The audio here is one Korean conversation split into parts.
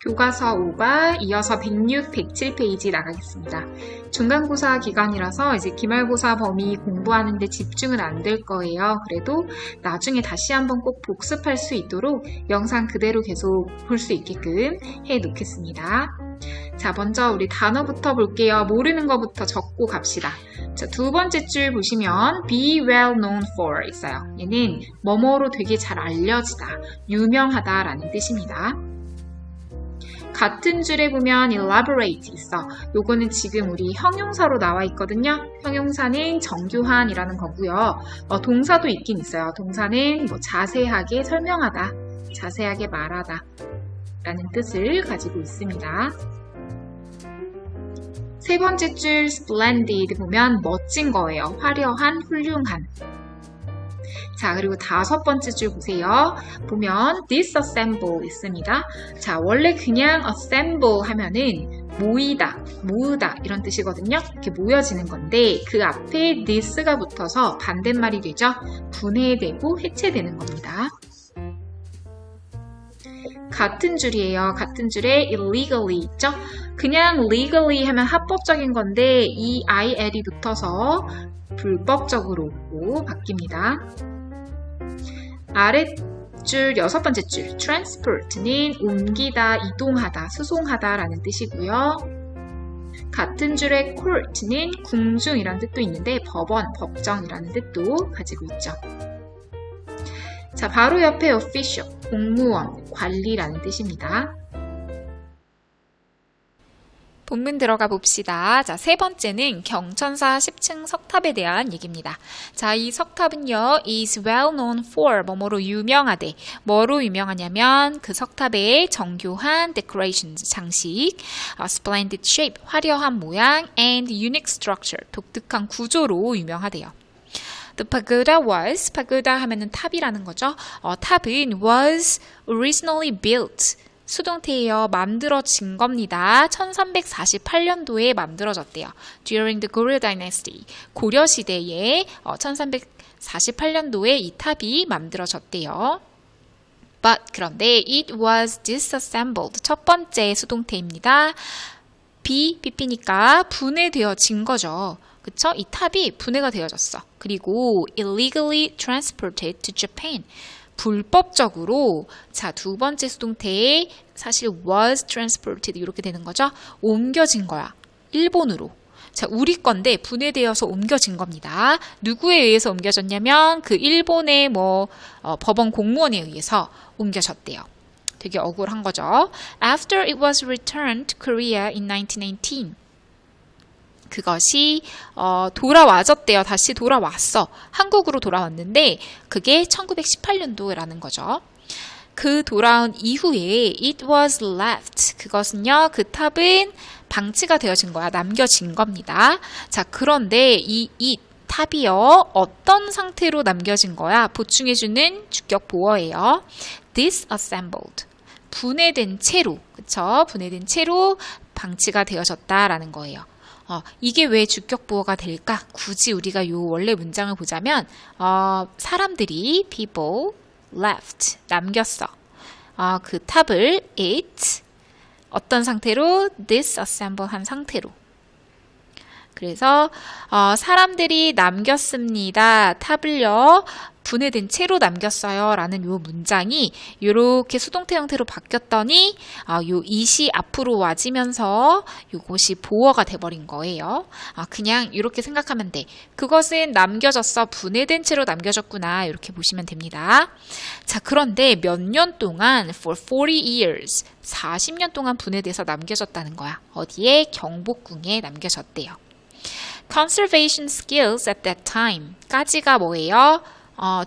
교과서 5과 이어서 106, 107페이지 나가겠습니다. 중간고사 기간이라서 이제 기말고사 범위 공부하는데 집중은 안 될 거예요. 그래도 나중에 다시 한번 꼭 복습할 수 있도록 영상 그대로 계속 볼 수 있게끔 해 놓겠습니다. 자, 먼저 우리 단어부터 볼게요. 모르는 것부터 적고 갑시다. 자, 두 번째 줄 보시면 be well known for 있어요. 얘는 뭐뭐로 되게 잘 알려지다, 유명하다 라는 뜻입니다. 같은 줄에 보면 elaborate 있어. 요거는 지금 우리 형용사로 나와 있거든요. 형용사는 정교한이라는 거고요. 동사도 있긴 있어요. 동사는 뭐 자세하게 설명하다, 자세하게 말하다 라는 뜻을 가지고 있습니다. 세 번째 줄 splendid 보면 멋진 거예요. 화려한, 훌륭한. 자, 그리고 다섯 번째 줄 보세요. 보면 disassemble 있습니다. 자, 원래 그냥 assemble 하면은 모이다, 모으다 이런 뜻이거든요. 이렇게 모여지는 건데 그 앞에 this가 붙어서 반대말이 되죠. 분해되고 해체되는 겁니다. 같은 줄이에요. 같은 줄에 illegally 있죠? 그냥 legally 하면 합법적인 건데 이 IL이 붙어서 불법적으로 바뀝니다. 아랫줄 여섯 번째 줄 transport는 옮기다, 이동하다, 수송하다 라는 뜻이고요. 같은 줄에 court는 궁중이라는 뜻도 있는데 법원, 법정이라는 뜻도 가지고 있죠. 자, 바로 옆에 official, 공무원, 관리라는 뜻입니다. 본문 들어가 봅시다. 자, 세 번째는 경천사 10층 석탑에 대한 얘기입니다. 자, 이 석탑은요, is well known for, 뭐뭐로 유명하대. 뭐로 유명하냐면 그 석탑의 정교한 decorations, 장식, splendid shape, 화려한 모양, and unique structure, 독특한 구조로 유명하대요. The pagoda was, pagoda 하면은 탑이라는 거죠. 탑은 was originally built, 수동태예요. 만들어진 겁니다. 1348년도에 만들어졌대요. During the Goryeo Dynasty, 고려 시대에 1348년도에 이 탑이 만들어졌대요. But 그런데 it was disassembled, 첫 번째 수동태입니다. PP니까 분해되어진 거죠. 그쵸? 이 탑이 분해가 되어졌어. 그리고 illegally transported to Japan. 불법적으로, 자, 두 번째 수동태에 사실 was transported 이렇게 되는 거죠. 옮겨진 거야. 일본으로. 자, 우리 건데 분해되어서 옮겨진 겁니다. 누구에 의해서 옮겨졌냐면 그 일본의 법원 공무원에 의해서 옮겨졌대요. 되게 억울한 거죠. After it was returned to Korea in 1918. 그것이 돌아와졌대요. 다시 돌아왔어. 한국으로 돌아왔는데 그게 1918년도라는 거죠. 그 돌아온 이후에 it was left. 그것은요, 그 탑은 방치가 되어진 거야. 남겨진 겁니다. 자, 그런데 이 탑이요, 어떤 상태로 남겨진 거야? 보충해주는 주격 보어예요. disassembled. 분해된 채로, 그쵸? 분해된 채로 방치가 되어졌다라는 거예요. 이게 왜 주격보어가 될까? 굳이 우리가 요 원래 문장을 보자면 사람들이 people left 남겼어. 그 탑을 it 어떤 상태로? disassemble 한 상태로. 그래서 사람들이 남겼습니다. 탑을요, 분해된 채로 남겼어요 라는 요 문장이 요렇게 수동태 형태로 바뀌었더니 요 it이 앞으로 와지면서 요것이 보어가 돼버린 거예요. 그냥 이렇게 생각하면 돼. 그것은 남겨졌어. 분해된 채로 남겨졌구나. 이렇게 보시면 됩니다. 자, 그런데 몇 년 동안 for 40 years 40년 동안 분해돼서 남겨졌다는 거야. 어디에? 경복궁에 남겨졌대요. Conservation skills at that time 까지가 뭐예요?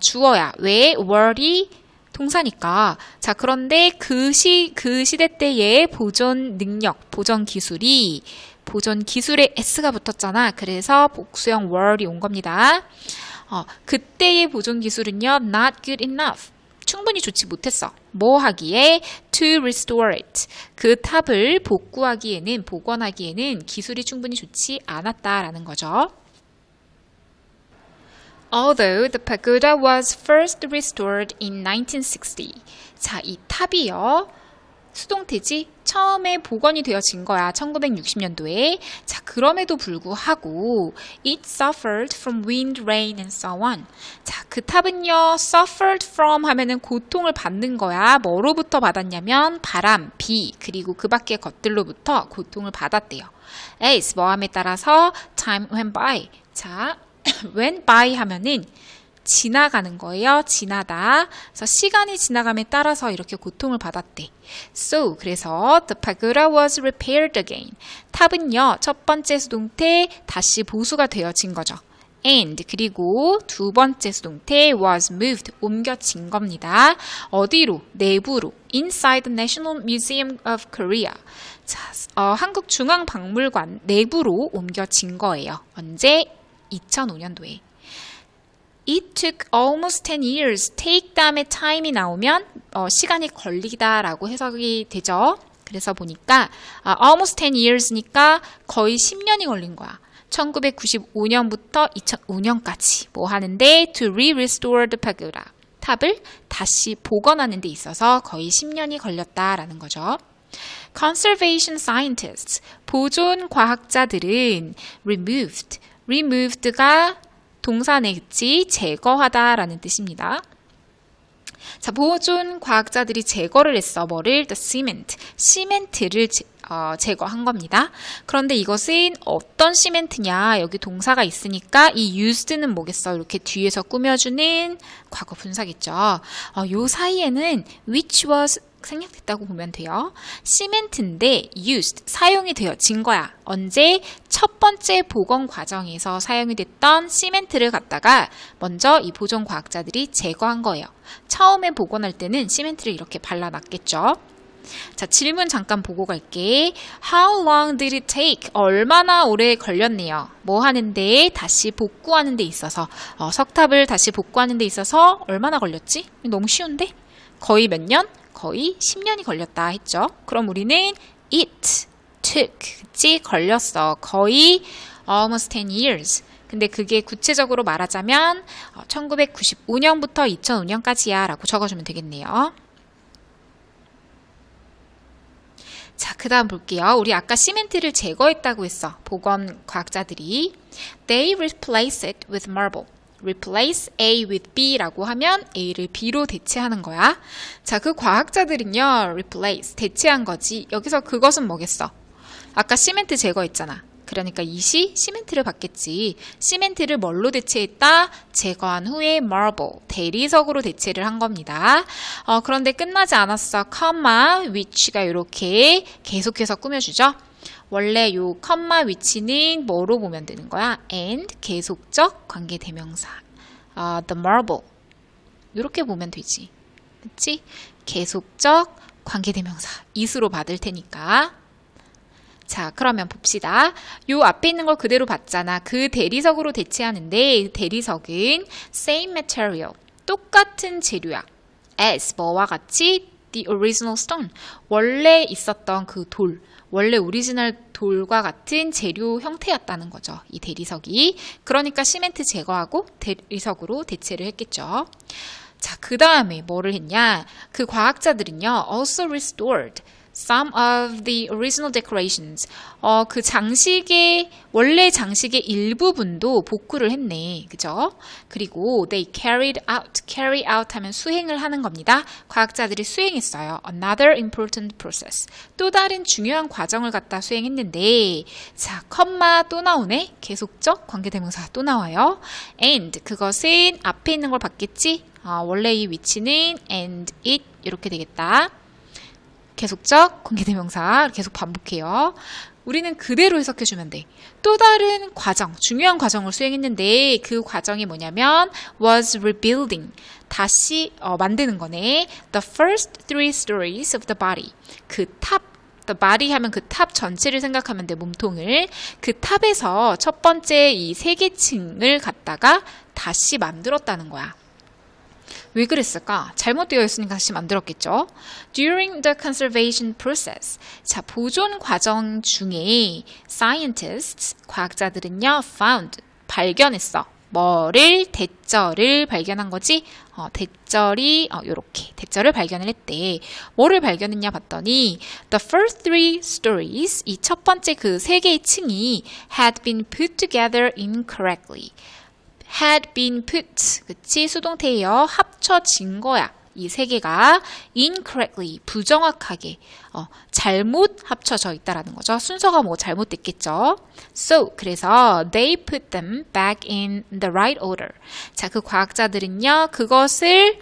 주어야. 왜? were이 동사니까. 자, 그런데 그 시대 때의 보존 능력, 보존 기술에 s가 붙었잖아. 그래서 복수형 were이 온 겁니다. 그때의 보존 기술은요, not good enough. 충분히 좋지 못했어. 뭐 하기에? To restore it. 그 탑을 복원하기에는 기술이 충분히 좋지 않았다라는 거죠. Although the pagoda was first restored in 1960. 자, 이 탑이요, 수동태지 처음에 복원이 되어진 거야. 1960년도에. 자, 그럼에도 불구하고 it suffered from wind, rain and so on. 자, 그 탑은요 suffered from 하면은 고통을 받는 거야. 뭐로부터 받았냐면 바람, 비, 그리고 그 밖의 것들로부터 고통을 받았대요. as 뭐함에 따라서 time went by. 자, went by 하면은 지나가는 거예요. 지나다. 그래서 시간이 지나감에 따라서 이렇게 고통을 받았대. So, 그래서 the pagoda was repaired again. 탑은요, 첫 번째 수동태 다시 보수가 되어진 거죠. And, 그리고 두 번째 수동태 was moved, 옮겨진 겁니다. 어디로? 내부로. Inside the National Museum of Korea. 자, 한국중앙박물관 내부로 옮겨진 거예요. 언제? 2005년도에. It took almost 10 years. take 다음에 time이 나오면 시간이 걸리다라고 해석이 되죠. 그래서 보니까 almost 10 years니까 거의 10년이 걸린 거야. 1995년부터 2005년까지 뭐 하는데 to re-restore the pagoda. 탑을 다시 복원하는 데 있어서 거의 10년이 걸렸다라는 거죠. Conservation scientists, 보존 과학자들은 removed가 동사네지 제거하다라는 뜻입니다. 자, 보존 과학자들이 제거를 했어. 뭐를? The cement. 시멘트를 제거한 겁니다. 그런데 이것은 어떤 시멘트냐? 여기 동사가 있으니까 이 used는 뭐겠어? 이렇게 뒤에서 꾸며주는 과거 분사겠죠. 요 사이에는 which was 생략됐다고 보면 돼요. 시멘트인데 used, 사용이 되어진 거야. 언제? 첫 번째 복원 과정에서 사용이 됐던 시멘트를 갖다가 먼저 이 보존 과학자들이 제거한 거예요. 처음에 복원할 때는 시멘트를 이렇게 발라놨겠죠. 자, 질문 잠깐 보고 갈게. How long did it take? 얼마나 오래 걸렸네요. 뭐 하는데? 다시 복구하는 데 있어서. 석탑을 다시 복구하는 데 있어서 얼마나 걸렸지? 너무 쉬운데? 거의 몇 년? 거의 10년이 걸렸다 했죠. 그럼 우리는 it took, 그치? 걸렸어. 거의 almost 10 years. 근데 그게 구체적으로 말하자면 1995년부터 2005년까지야 라고 적어주면 되겠네요. 자, 그 다음 볼게요. 우리 아까 시멘트를 제거했다고 했어. 보건 과학자들이. They replace it with marble. replace A with B라고 하면 A를 B로 대체하는 거야. 자, 그 과학자들은요, replace, 대체한 거지. 여기서 그것은 뭐겠어? 아까 시멘트 제거했잖아. 그러니까 이시 시멘트를 받겠지. 시멘트를 뭘로 대체했다? 제거한 후에 marble, 대리석으로 대체를 한 겁니다. 그런데 끝나지 않았어. comma, which가 이렇게 계속해서 꾸며주죠. 원래 요 컴마 위치는 뭐로 보면 되는 거야? and, 계속적 관계대명사. the marble. 이렇게 보면 되지. 그치? 계속적 관계대명사. is로 받을 테니까. 자, 그러면 봅시다. 요 앞에 있는 걸 그대로 봤잖아. 그 대리석으로 대체하는데 대리석은 same material, 똑같은 재료야. as, 뭐와 같이 the original stone, 원래 있었던 그 돌, 원래 오리지널 돌과 같은 재료 형태였다는 거죠. 이 대리석이. 그러니까 시멘트 제거하고 대리석으로 대체를 했겠죠. 자, 그 다음에 뭐를 했냐? 그 과학자들은요, also restored some of the original decorations. 그 장식의, 원래 장식의 일부분도 복구를 했네. 그죠? 그리고 they carried out. carry out 하면 수행을 하는 겁니다. 과학자들이 수행했어요. Another important process. 또 다른 중요한 과정을 갖다 수행했는데, 자, 컴마 또 나오네. 계속적 관계대명사 또 나와요. and, 그것은 앞에 있는 걸 봤겠지? 원래 이 위치는 and it 이렇게 되겠다. 계속적 관계대명사 계속 반복해요. 우리는 그대로 해석해주면 돼. 또 다른 과정, 중요한 과정을 수행했는데 그 과정이 뭐냐면 was rebuilding, 다시 만드는 거네. The first three stories of the body. 그 탑, the body 하면 그 탑 전체를 생각하면 돼, 몸통을. 그 탑에서 첫 번째 이 세 개 층을 갖다가 다시 만들었다는 거야. 왜 그랬을까? 잘못되어 있으니까 다시 만들었겠죠. During the conservation process. 자, 보존 과정 중에 scientists, 과학자들은요, found, 발견했어. 뭐를 대절을 발견한 거지? 대절이 요렇게 대절을 발견을 했대. 뭐를 발견했냐 봤더니 the first three stories 이 첫 번째 그 세 개의 층이 had been put together incorrectly. had been put 그치 수동태예요. 합쳐진 거야. 이 세 개가 incorrectly 부정확하게 잘못 합쳐져 있다라는 거죠. 순서가 뭐 잘못됐겠죠. So 그래서 they put them back in the right order. 자, 그 과학자들은요 그것을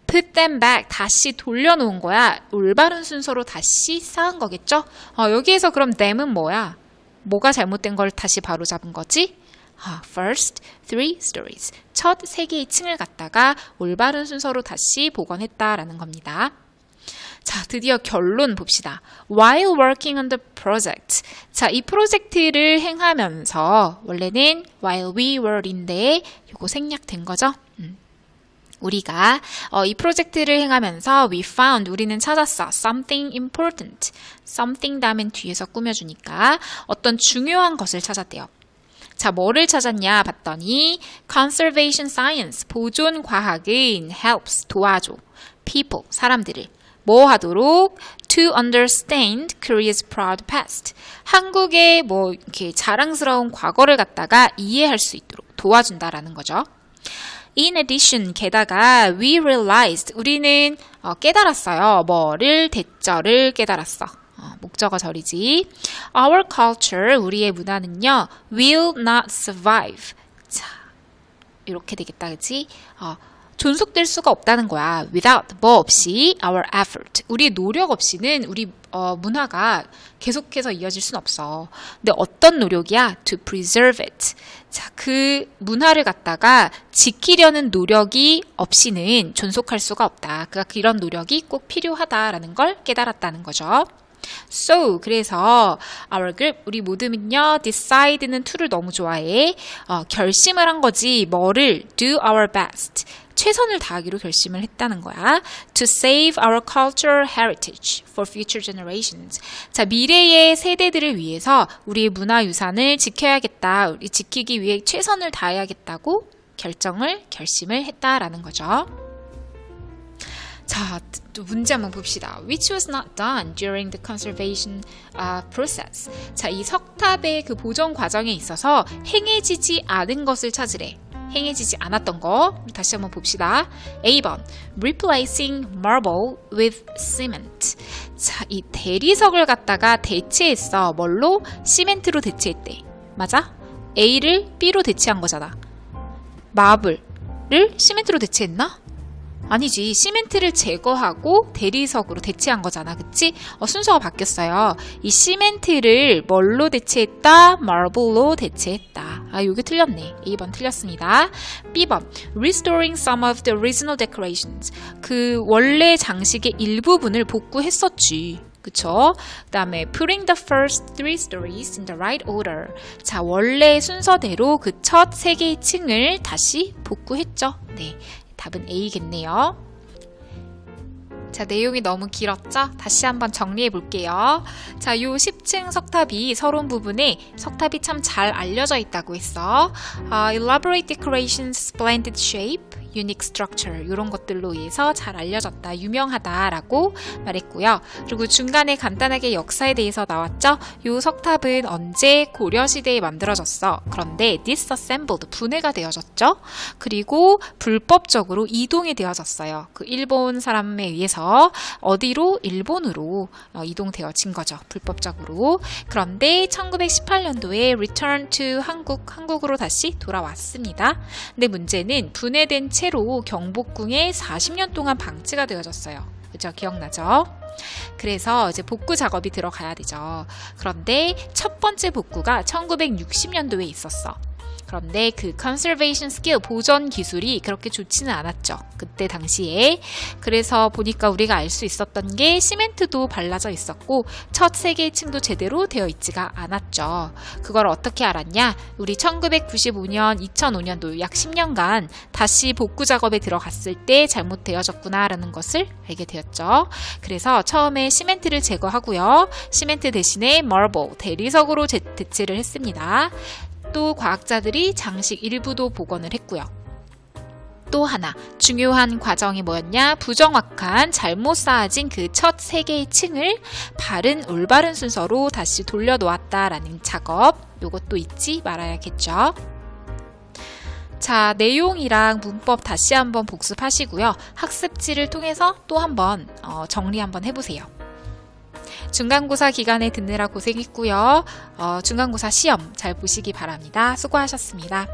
put them back 다시 돌려놓은 거야. 올바른 순서로 다시 쌓은 거겠죠. 여기에서 그럼 them은 뭐야? 뭐가 잘못된 걸 다시 바로잡은 거지? First three stories. 첫 세 개의 층을 갖다가 올바른 순서로 다시 복원했다라는 겁니다. 자, 드디어 결론 봅시다. While working on the project. 자, 이 프로젝트를 행하면서 원래는 while we were인데 요거 생략된 거죠. 우리가 이 프로젝트를 행하면서 we found 우리는 찾았어. something important. something 다음엔 뒤에서 꾸며주니까 어떤 중요한 것을 찾았대요. 자, 뭐를 찾았냐 봤더니 conservation science, 보존 과학은 helps, 도와줘. people, 사람들을 뭐 하도록 to understand Korea's proud past. 한국의 뭐 이렇게 자랑스러운 과거를 갖다가 이해할 수 있도록 도와준다라는 거죠. In addition, 게다가 we realized, 우리는 깨달았어요. 뭐를 대절을 깨달았어. 목적어 절이지. Our culture, 우리의 문화는요, will not survive. 자, 이렇게 되겠다, 그치? 존속될 수가 없다는 거야. Without, 뭐 없이, our effort. 우리의 노력 없이는 우리 문화가 계속해서 이어질 순 없어. 근데 어떤 노력이야? To preserve it. 자, 그 문화를 갖다가 지키려는 노력이 없이는 존속할 수가 없다. 그러니까 그런 노력이 꼭 필요하다라는 걸 깨달았다는 거죠. So, 그래서 our group, 우리 모두는요, decide는 to를 너무 좋아해. 결심을 한 거지. 뭐를? do our best. 최선을 다하기로 결심을 했다는 거야. To save our cultural heritage for future generations. 자, 미래의 세대들을 위해서 우리의 문화유산을 지켜야겠다. 우리 지키기 위해 최선을 다해야겠다고 결심을 했다라는 거죠. 자, 또 문제 한번 봅시다. Which was not done during the conservation process. 자, 이 석탑의 그 보존 과정에 있어서 행해지지 않은 것을 찾으래. 행해지지 않았던 거 다시 한번 봅시다. A번 Replacing marble with cement. 자, 이 대리석을 갖다가 대체했어. 뭘로? 시멘트로 대체했대. 맞아? A를 B로 대체한 거잖아. 마블을 시멘트로 대체했나? 아니지. 시멘트를 제거하고 대리석으로 대체한 거잖아. 그치? 순서가 바뀌었어요. 이 시멘트를 뭘로 대체했다? Marble로 대체했다. 요게 틀렸네. A번 틀렸습니다. B번 Restoring some of the original decorations. 그 원래 장식의 일부분을 복구했었지. 그쵸? 그 다음에 putting the first three stories in the right order. 자, 원래 순서대로 그 첫 세 개의 층을 다시 복구했죠. 네. 답은 A겠네요. 자, 내용이 너무 길었죠? 다시 한번 정리해 볼게요. 자, 요 10층 석탑이 서론 부분에 석탑이 참 잘 알려져 있다고 했어. Elaborate decorations, splendid shape, unique structure 이런 것들로 의해서 잘 알려졌다, 유명하다라고 말했고요. 그리고 중간에 간단하게 역사에 대해서 나왔죠. 요 석탑은 언제 고려시대에 만들어졌어. 그런데 disassembled, 분해가 되어졌죠. 그리고 불법적으로 이동이 되어졌어요. 그 일본 사람에 의해서 어디로? 일본으로 이동되어진 거죠. 불법적으로. 그런데 1918년도에 return to 한국으로 다시 돌아왔습니다. 근데 문제는 분해된 채로 경복궁에 40년 동안 방치가 되어졌어요. 그죠? 기억나죠? 그래서 이제 복구 작업이 들어가야 되죠. 그런데 첫 번째 복구가 1960년도에 있었어. 그런데 그 conservation skill, 보존 기술이 그렇게 좋지는 않았죠. 그때 당시에. 그래서 보니까 우리가 알 수 있었던 게 시멘트도 발라져 있었고 첫 세 개의 층도 제대로 되어 있지가 않았죠. 그걸 어떻게 알았냐? 우리 1995년, 2005년도 약 10년간 다시 복구 작업에 들어갔을 때 잘못되어졌구나라는 것을 알게 되었죠. 그래서 처음에 시멘트를 제거하고요. 시멘트 대신에 marble, 대리석으로 대체를 했습니다. 또 과학자들이 장식 일부도 복원을 했고요. 또 하나 중요한 과정이 뭐였냐? 부정확한 잘못 쌓아진 그 첫 3개의 층을 바른 올바른 순서로 다시 돌려놓았다라는 작업, 요것도 잊지 말아야겠죠. 자, 내용이랑 문법 다시 한번 복습하시고요. 학습지를 통해서 또 한번 정리 한번 해보세요. 중간고사 기간에 듣느라 고생했고요. 중간고사 시험 잘 보시기 바랍니다. 수고하셨습니다.